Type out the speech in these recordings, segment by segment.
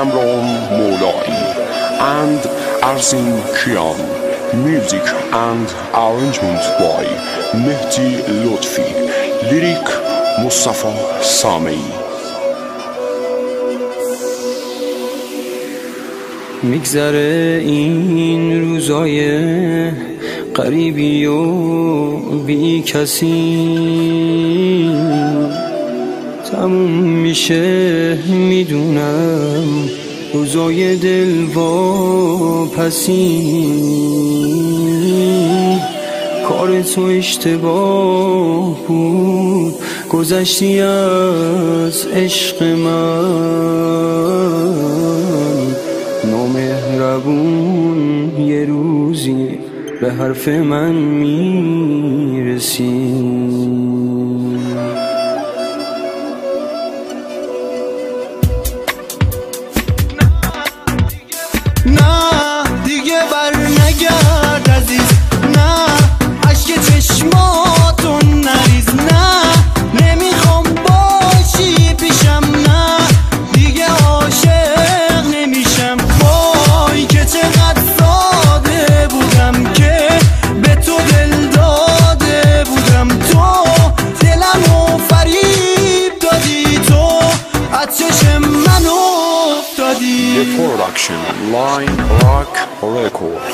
Kamran Moulay and Arzin Kian. Music and arrangement by Mehdi Lotfi. Lyric Mustafa Samei. میگذره این روزای غریبی و بی کسی، تموم میشه میدونم روزای دلواپسی. کار تو اشتباه بود، گذشتی از عشق من. نامهربون یه روزی به حرف من میرسی. نه دیگه بر نگرد عزیز، نه اشک چشماتون نریز، نه نمیخوام باشی پیشم، نه دیگه عاشق نمیشم. وای که چقدر ساده بودم که به تو دل داده بودم. تو دلمو فریب دادی، تو از چشم منو افتادی. The production Line Rock Record.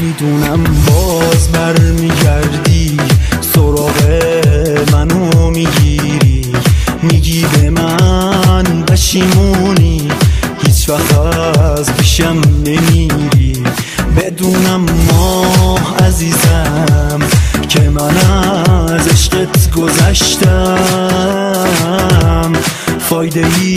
میدونم باز برمیگردی، سراغ منو میگیری، میگی به من پشیمونی، هیچ وقت از پیشم نمیری. بدونم ماه عزیزم که من از عشقت گذشتم، فایده ای